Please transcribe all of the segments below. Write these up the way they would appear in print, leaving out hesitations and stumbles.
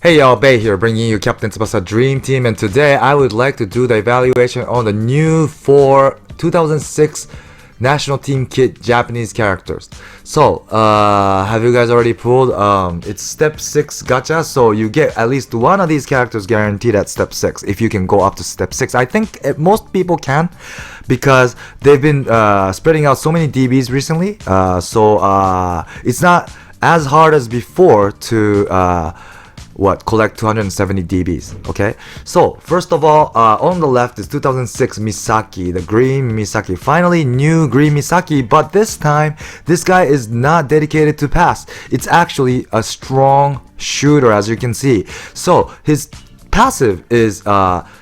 Hey y'all, Bay here, bringing you Captain Tsubasa Dream Team, and today I would like to do the evaluation on the new 2006 National Team Kit Japanese characters. So, have you guys already pulled? It's Step 6 gacha, so you get at least one of these characters guaranteed at Step 6, if you can go up to Step 6. I think most people can, because they've been spreading out so many DBs recently, so it's not as hard as before to collect 270 DBs, okay? So, first of all, on the left is 2006 Misaki, the green Misaki. Finally, new green Misaki, but this time, this guy is not dedicated to pass. It's actually a strong shooter, as you can see. So, his passive is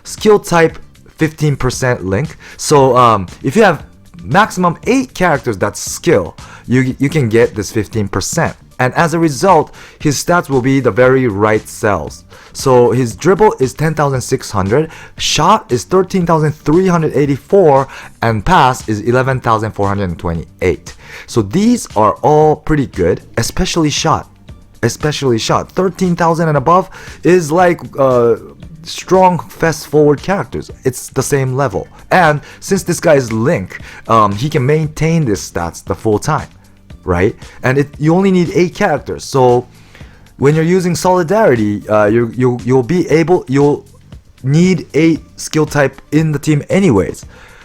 skill type 15% link. So, if you have maximum 8 characters that's skill, you can get this 15%. And as a result, his stats will be the very right cells. So his dribble is 10,600, shot is 13,384, and pass is 11,428. So these are all pretty good, especially shot. 13,000 and above is like strong fast forward characters. It's the same level. And since this guy is Link, he can maintain this stats the full time. Right? And you only need 8 characters. So when you're using Solidarity, you'll need 8 skill type in the team anyways.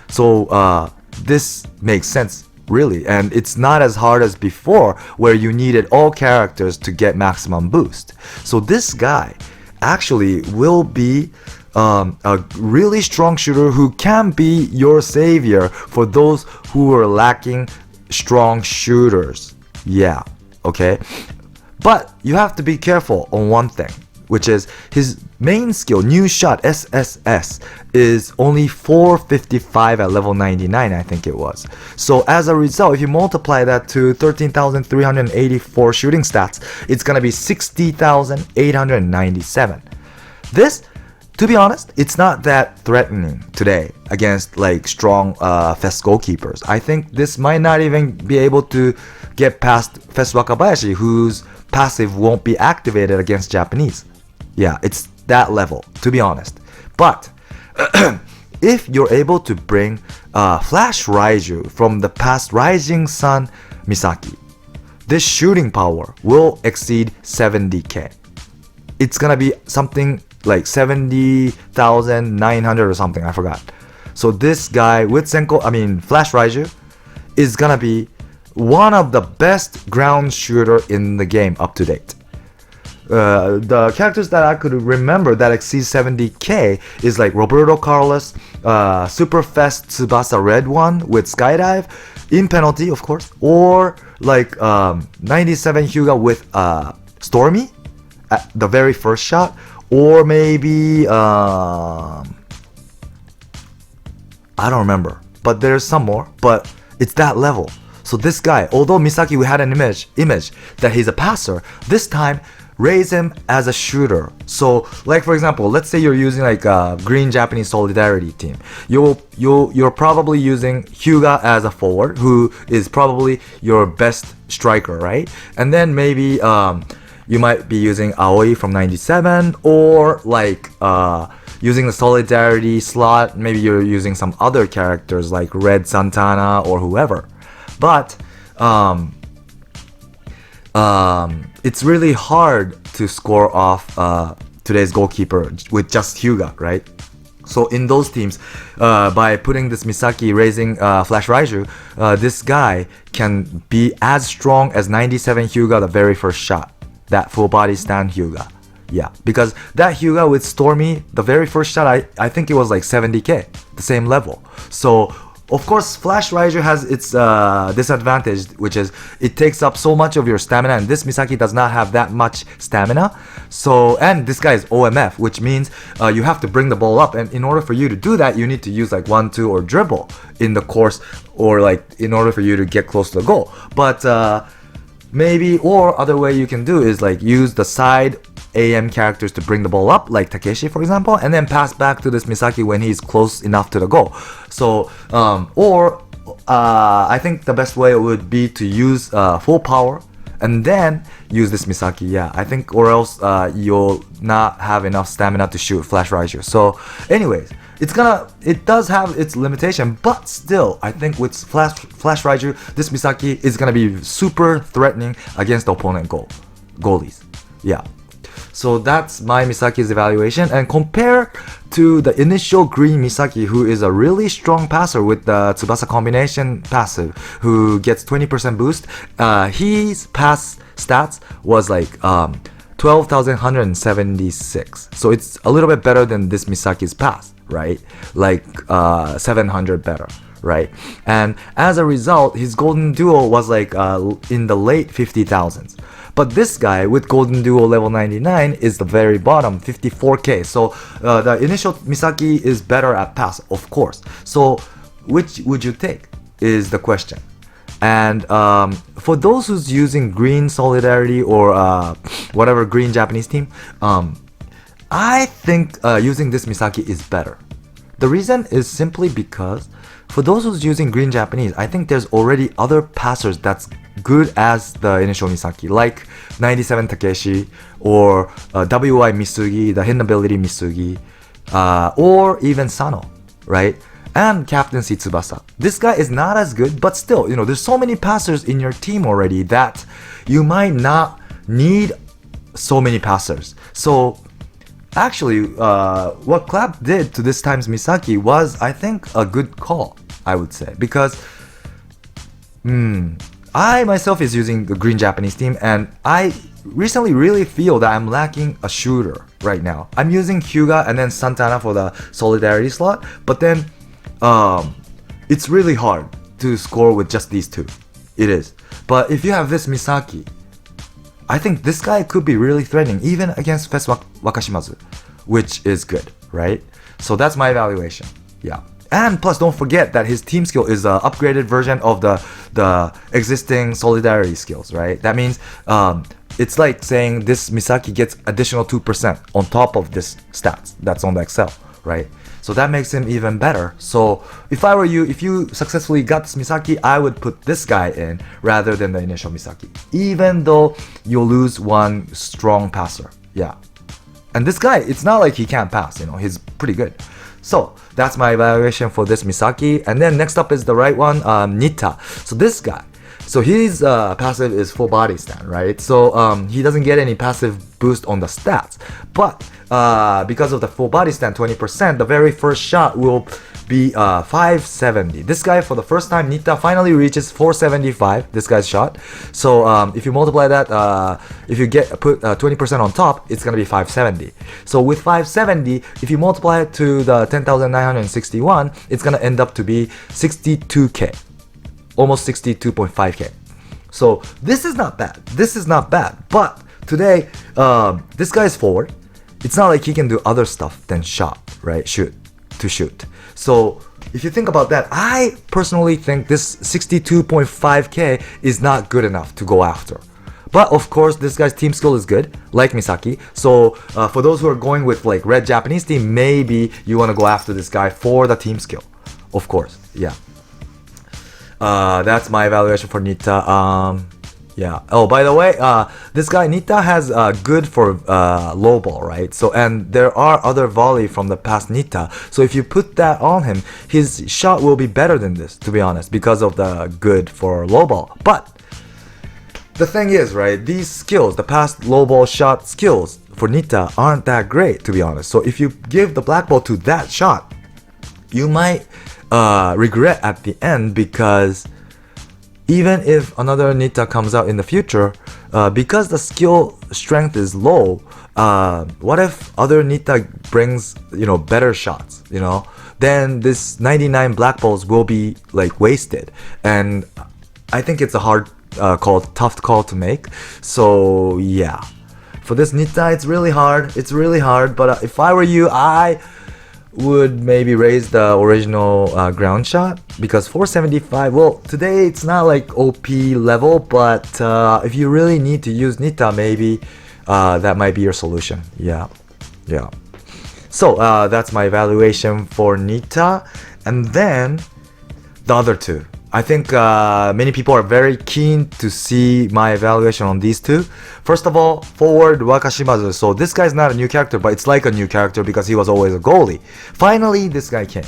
So this makes sense, really. And it's not as hard as before, where you needed all characters to get maximum boost. So this guy actually will be a really strong shooter who can be your savior for those who are lacking strong shooters. Yeah, okay. But you have to be careful on one thing, which is his main skill, new shot, SSS, is only 455 at level 99, I think it was. So as a result, if you multiply that to 13,384 shooting stats, it's gonna be 60,897. This, to be honest, it's not that threatening today against like strong Fest goalkeepers. I think this might not even be able to get past Fest Wakabayashi, whose passive won't be activated against Japanese. Yeah, it's that level, to be honest. But if you're able to bring Flash Raiju from the past Rising Sun Misaki, this shooting power will exceed 70k. It's gonna be something like 70,900 or something, I forgot. So this guy with Flash Raiju is gonna be one of the best ground shooter in the game up to date. The characters that I could remember that exceed 70k is like Roberto Carlos, Super Fest Tsubasa Red one with Skydive, in penalty of course, or like 97 Hyuga with Stormy at the very first shot, or maybe I don't remember, but there's some more, but it's that level. So this guy, although Misaki, we had an image that he's a passer, this time raise him as a shooter. So like for example, let's say you're using like a green Japanese Solidarity team. You're probably using Hyuga as a forward, who is probably your best striker, right? And then maybe you might be using Aoi from 97, or like using the Solidarity slot, maybe you're using some other characters like Red Santana or whoever. But it's really hard to score off today's goalkeeper with just Hyuga, right? So in those teams, by putting this Misaki raising Flash Raiju, this guy can be as strong as 97 Hyuga the very first shot. That full body stand Hyuga. Yeah, because that Hyuga with Stormy, the very first shot, I think it was like 70k, the same level. So of course, Flash Raiju has its disadvantage, which is it takes up so much of your stamina, and this Misaki does not have that much stamina. So, and this guy is OMF, which means you have to bring the ball up, and in order for you to do that, you need to use like 1-2 or dribble in the course, or like in order for you to get close to the goal. But maybe, or other way you can do is like use the side AM characters to bring the ball up, like Takeshi for example, and then pass back to this Misaki when he's close enough to the goal. So, I think the best way would be to use full power and then use this Misaki. Yeah, I think, or else you'll not have enough stamina to shoot Flash Raiju. So anyways, it does have its limitation, but still I think with Flash Raiju, this Misaki is gonna be super threatening against the opponent goalies. Yeah. So that's my Misaki's evaluation, and compared to the initial green Misaki, who is a really strong passer with the Tsubasa combination passive, who gets 20% boost, his pass stats was like 12,176. So it's a little bit better than this Misaki's pass, right? Like 700 better, right? And as a result, his golden duo was like in the late 50,000s. But this guy with Golden Duo level 99 is the very bottom, 54k. So the initial Misaki is better at pass, of course. So which would you take is the question. And for those who's using green Solidarity or whatever green Japanese team, I think using this Misaki is better. The reason is simply because for those who's using green Japanese, I think there's already other passers that's good as the initial Misaki, like 97 Takeshi or WI Misugi, the hidden ability Misugi, or even Sano, right? And Captaincy Tsubasa. This guy is not as good, but still, you know, there's so many passers in your team already that you might not need so many passers. So actually, what Clap did to this time's Misaki was, I think, a good call, I would say, because I myself is using the green Japanese team, and I recently really feel that I'm lacking a shooter right now. I'm using Hyuga and then Santana for the Solidarity slot, but then it's really hard to score with just these two. It is. But if you have this Misaki, I think this guy could be really threatening, even against Fes Wakashimazu, which is good, right? So that's my evaluation. Yeah. And plus, don't forget that his team skill is an upgraded version of the existing Solidarity skills, right? That means it's like saying this Misaki gets additional 2% on top of this stats that's on the Excel, right? So that makes him even better. So if I were you, if you successfully got this Misaki, I would put this guy in rather than the initial Misaki, even though you'll lose one strong passer. Yeah. And this guy, it's not like he can't pass, you know, he's pretty good. So that's my evaluation for this Misaki. And then next up is the right one, Nita. So this guy, so his passive is full body stand, right? So he doesn't get any passive boost on the stats, but because of the full body stand 20%, the very first shot will be 570. This guy, for the first time, Nita finally reaches 475, this guy's shot. So if you multiply that, if you put 20% on top, it's gonna be 570. So with 570, if you multiply it to the 10,961, it's gonna end up to be 62k, almost 62.5k. So this is not bad. This is not bad. But today, this guy is forward. It's not like he can do other stuff than shot, right? Shoot. So if you think about that, I personally think this 62.5k is not good enough to go after. But of course, this guy's team skill is good, like Misaki. So for those who are going with like red Japanese team, maybe you want to go after this guy for the team skill. Of course, yeah. That's my evaluation for Nita. Yeah. Oh, by the way, this guy Nita has good for low ball, right? So, and there are other volley from the past Nita. So if you put that on him, his shot will be better than this, to be honest, because of the good for low ball. But the thing is, right, these skills, the past low ball shot skills for Nita aren't that great, to be honest. So if you give the black ball to that shot, you might regret at the end, because even if another Nita comes out in the future, because the skill strength is low, what if other Nita brings, you know, better shots, you know? Then this 99 black balls will be like wasted. And I think it's a hard tough call to make. So yeah, for this Nita, it's really hard. But if I were you, I would maybe raise the original ground shot, because 475, well, today it's not like OP level, but if you really need to use Nita, maybe that might be your solution. Yeah. So that's my evaluation for Nita. And then the other two, I think many people are very keen to see my evaluation on these two. First of all, forward Wakashimazu. So this guy's not a new character, but it's like a new character because he was always a goalie. Finally, this guy came.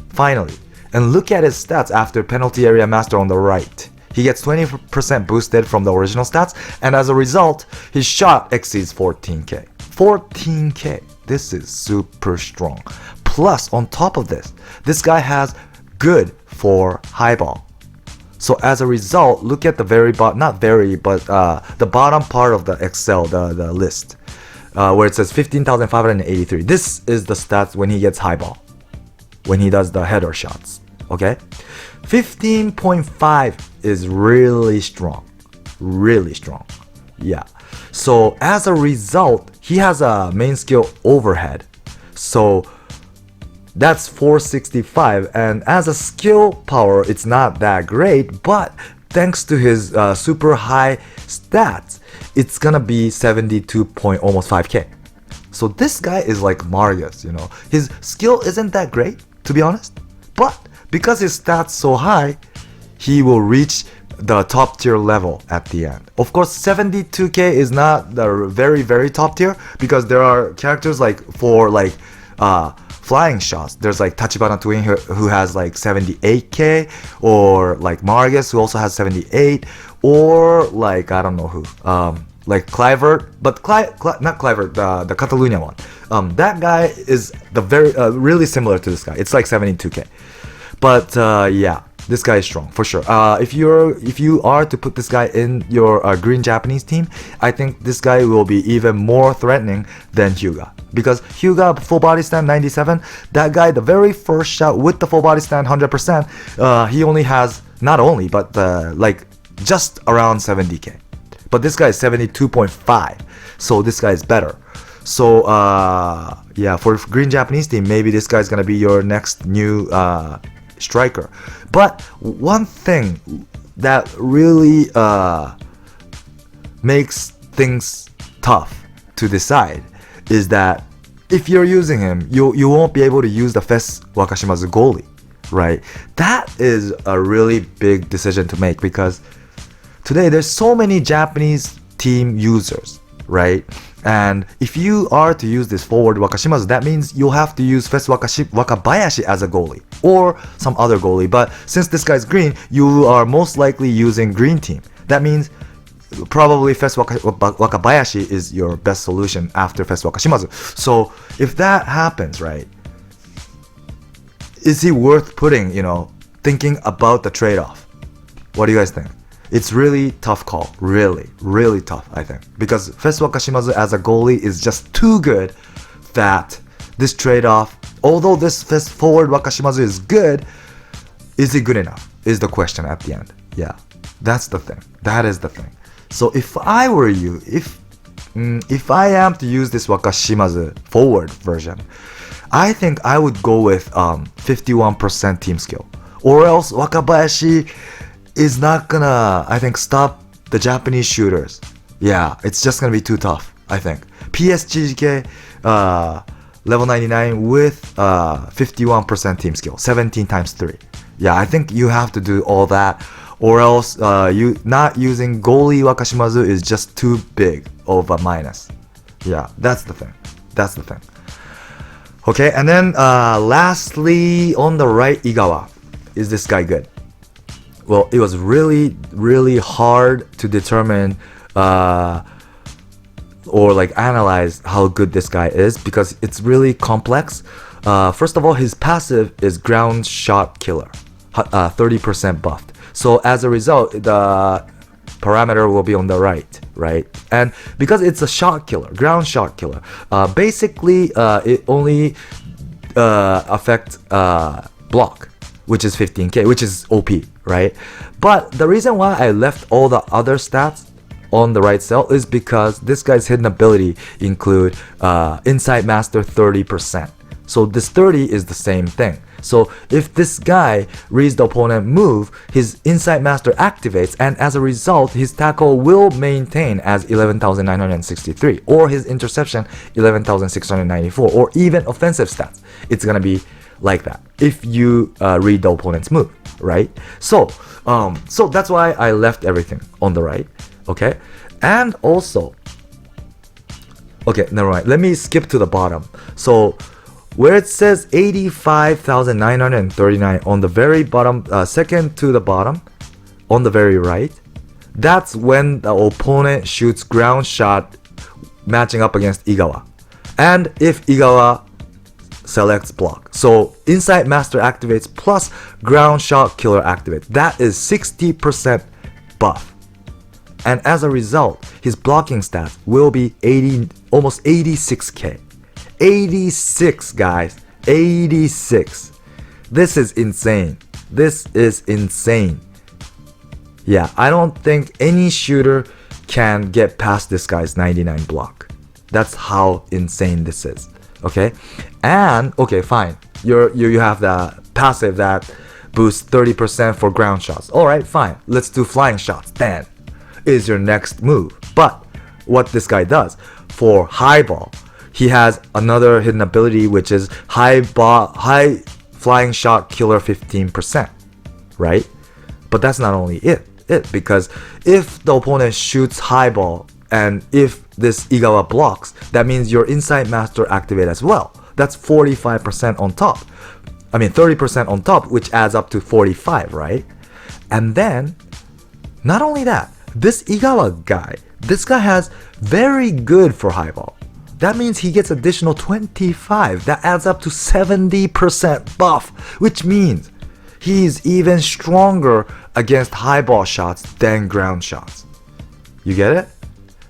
Finally. And look at his stats after penalty area master on the right. He gets 20% boosted from the original stats, and as a result, his shot exceeds 14k. 14k. This is super strong. Plus, on top of this, this guy has good for high ball. So as a result, look at the very bottom, not very, but the bottom part of the Excel, the list, where it says 15,583. This is the stats when he gets high ball, when he does the header shots. Okay, 15.5 is really strong, really strong. Yeah. So as a result, he has a main skill overhead. So that's 465, and as a skill power, it's not that great, but thanks to his super high stats, it's gonna be 72 point almost 5k. So this guy is like Marius, you know. His skill isn't that great, to be honest, but because his stats so high, he will reach the top tier level at the end. Of course, 72k is not the very, very top tier because there are characters like for like flying shots. There's like Tachibana Twin who has like 78k, or like Marius who also has 78, or like I don't know who, like Clivert, but not Clivert, the Catalunya one. That guy is the very really similar to this guy. It's like 72k. But yeah, this guy is strong for sure. If you are to put this guy in your green Japanese team, I think this guy will be even more threatening than Hyuga, because Hyuga full body stand 97. That guy, the very first shot with the full body stand 100%, he only has not only but like just around 70k. But this guy is 72.5, so this guy is better. So yeah, for green Japanese team, maybe this guy is gonna be your next new striker. But one thing that really makes things tough to decide is that if you're using him, you won't be able to use the Fes Wakashimazu goalie, right? That is a really big decision to make, because today there's so many Japanese team users, right? And if you are to use this forward Wakashimazu, that means you'll have to use Fes Wakabayashi as a goalie, or some other goalie. But since this guy's green, you are most likely using green team. That means probably Fes Wakabayashi is your best solution after Fes Wakashimazu. So if that happens, right, is he worth putting, thinking about the trade-off? What do you guys think? It's really tough call, really, really tough, I think. Because Fes Wakashimazu as a goalie is just too good that this trade-off, although this Fes forward Wakashimazu is good, is he good enough? Is the question at the end. Yeah, that's the thing. That is the thing. So if I were you, if I am to use this Wakashimazu forward version, I think I would go with 51% team skill. Or else Wakabayashi is not gonna, I think, stop the Japanese shooters. Yeah, it's just gonna be too tough, I think. PSGK level 99 with 51% team skill, 17 times 3. Yeah, I think you have to do all that, or else you not using goalie Wakashimazu is just too big of a minus. Yeah, that's the thing. That's the thing. Okay, and then lastly, on the right, Igawa. Is this guy good? Well, it was really, really hard to determine or like analyze how good this guy is, because it's really complex. First of all, his passive is ground shot killer, 30% buffed. So as a result, the parameter will be on the right? And because it's a shot killer, ground shot killer, basically it only affects block, which is 15k, which is OP, right? But the reason why I left all the other stats on the right cell is because this guy's hidden ability include Insight Master 30%. So this 30 is the same thing. So if this guy reads the opponent move, his Insight Master activates, and as a result, his tackle will maintain as 11,963, or his interception 11,694, or even offensive stats. It's gonna be like that if you read the opponent's move, right? So that's why I left everything on the right, okay? And also, okay, never mind. Let me skip to the bottom. So where it says 85,939 on the very bottom, second to the bottom, on the very right, that's when the opponent shoots ground shot matching up against Igawa. And if Igawa selects block. So Insight Master activates plus ground shot killer activates. That is 60% buff. And as a result, his blocking stats will be almost 86k. 86, guys. 86. This is insane. This is insane. Yeah, I don't think any shooter can get past this guy's 99 block. That's how insane this is. Okay? And okay, fine. You have the passive that boosts 30% for ground shots. Alright, fine. Let's do flying shots. Then is your next move. But what this guy does for high ball, he has another hidden ability which is high flying shot killer 15%, right? But that's not only it, because if the opponent shoots high ball and if this Igawa blocks, that means your Insight Master activate as well. That's 45% on top. I mean 30% on top, which adds up to 45, right? And then, not only that, this Igawa guy, this guy has very good for high ball. That means he gets additional 25. That adds up to 70% buff, which means he's even stronger against high ball shots than ground shots. You get it?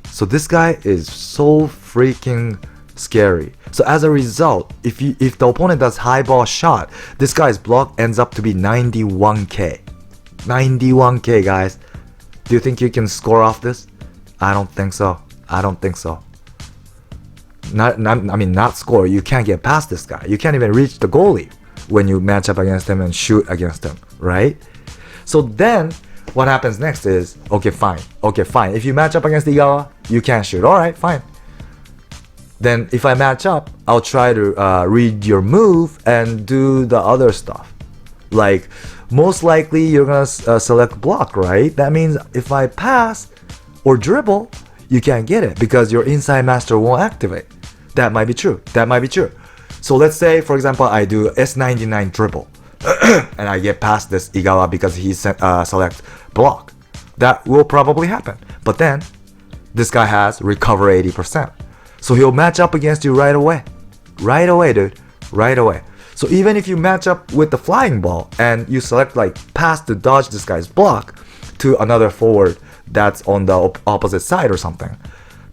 So this guy is so freaking scary. So as a result, if the opponent does high ball shot, this guy's block ends up to be 91k. 91k, guys. Do you think you can score off this? I don't think so. I don't think so. Not score. You can't get past this guy. You can't even reach the goalie when you match up against him and shoot against him, right? So then what happens next is, okay, fine. If you match up against Igawa, you can't shoot. Alright, fine. Then if I match up, I'll try to read your move and do the other stuff. Like, most likely you're gonna select block, right? That means if I pass or dribble, you can't get it because your Insight Master won't activate. That might be true. So let's say, for example, I do S99 dribble and I get past this Igawa because he selects block. That will probably happen. But then, this guy has recover 80%. So he'll match up against you right away. Right away, dude. Right away. So even if you match up with the flying ball and you select like pass to dodge this guy's block to another forward that's on the opposite side or something,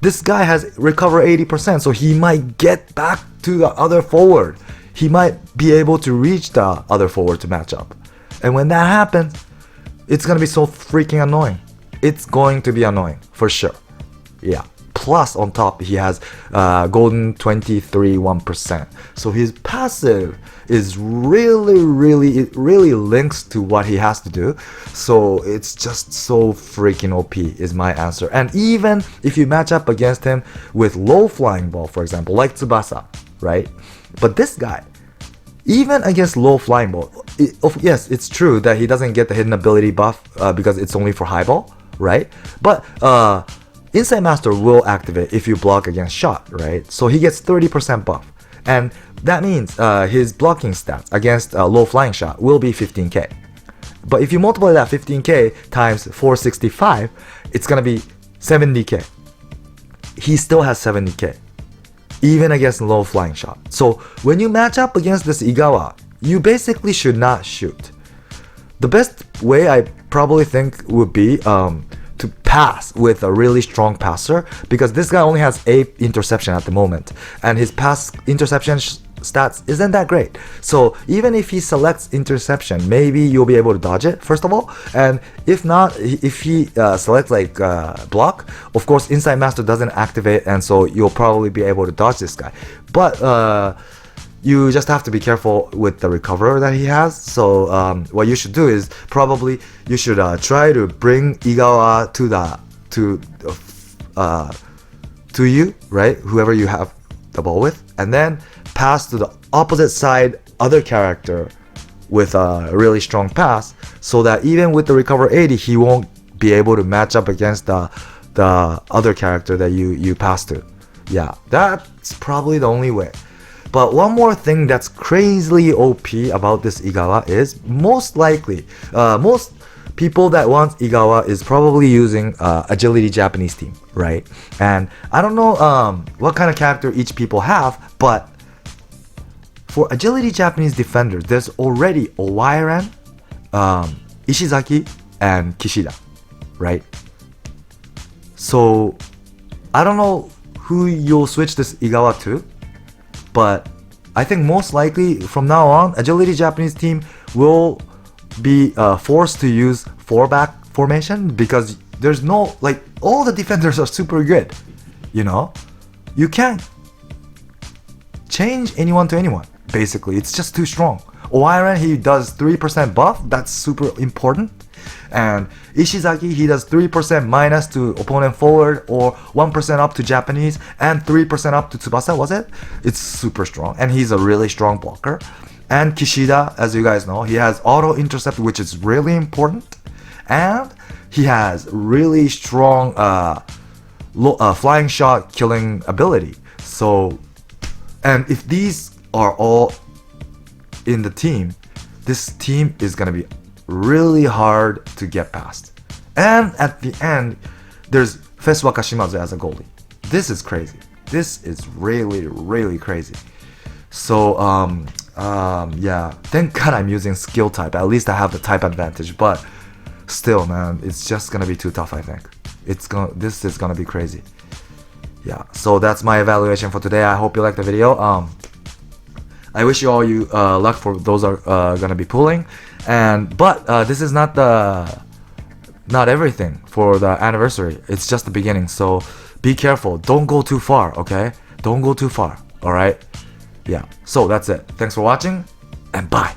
this guy has recover 80%, so he might get back to the other forward. He might be able to reach the other forward to match up. And when that happens, it's gonna be so freaking annoying. It's going to be annoying, for sure. Yeah. Plus, on top, he has Golden23 1%. So his passive is really links to what he has to do. So it's just so freaking OP is my answer. And even if you match up against him with low flying ball, for example, like Tsubasa, right? But this guy, even against low flying ball, yes, it's true that he doesn't get the hidden ability buff because it's only for high ball, right? But Insight Master will activate if you block against shot, right? So he gets 30% buff. And that means his blocking stats against low flying shot will be 15k. But if you multiply that 15k times 465, it's gonna be 70k. He still has 70k, even against low flying shot. So when you match up against this Igawa, you basically should not shoot. The best way I probably think would be to pass with a really strong passer, because this guy only has 8 interception at the moment and his pass interception stats isn't that great. So even if he selects interception, maybe you'll be able to dodge it first of all, and if not, if he selects like block, of course Insight Master doesn't activate, and so you'll probably be able to dodge this guy. But you just have to be careful with the recover that he has. So what you should do is probably you should try to bring Igawa to you, right? Whoever you have the ball with, and then pass to the opposite side other character with a really strong pass, so that even with the recover 80, he won't be able to match up against the other character that you pass to. Yeah, that's probably the only way. But one more thing that's crazily OP about this Igawa is most likely, most people that want Igawa is probably using agility Japanese team, right? And I don't know what kind of character each people have, but for agility Japanese defenders, there's already Owairan, Ishizaki, and Kishida, right? So I don't know who you'll switch this Igawa to, but I think most likely from now on, agility Japanese team will be forced to use 4-back formation, because there's no, like, all the defenders are super good, you know? You can't change anyone to anyone, basically. It's just too strong. Owairan, he does 3% buff, that's super important. And Ishizaki, he does 3% minus to opponent forward, or 1% up to Japanese, and 3% up to Tsubasa, was it? It's super strong, and he's a really strong blocker. And Kishida, as you guys know, he has auto intercept, which is really important, and he has really strong flying shot killing ability. So, and if these are all in the team, this team is gonna be really hard to get past. And at the end, there's Fesu Wakashimazu as a goalie. This is crazy. This is really, really crazy. So, yeah, thank God I'm using skill type. At least I have the type advantage, but still, man, it's just gonna be too tough, I think. This is gonna be crazy. Yeah, so that's my evaluation for today. I hope you liked the video. I wish you all luck for those are gonna be pulling, but this is not everything for the anniversary. It's just the beginning, so be careful. Don't go too far, okay? Don't go too far. All right? Yeah. So that's it. Thanks for watching, and bye.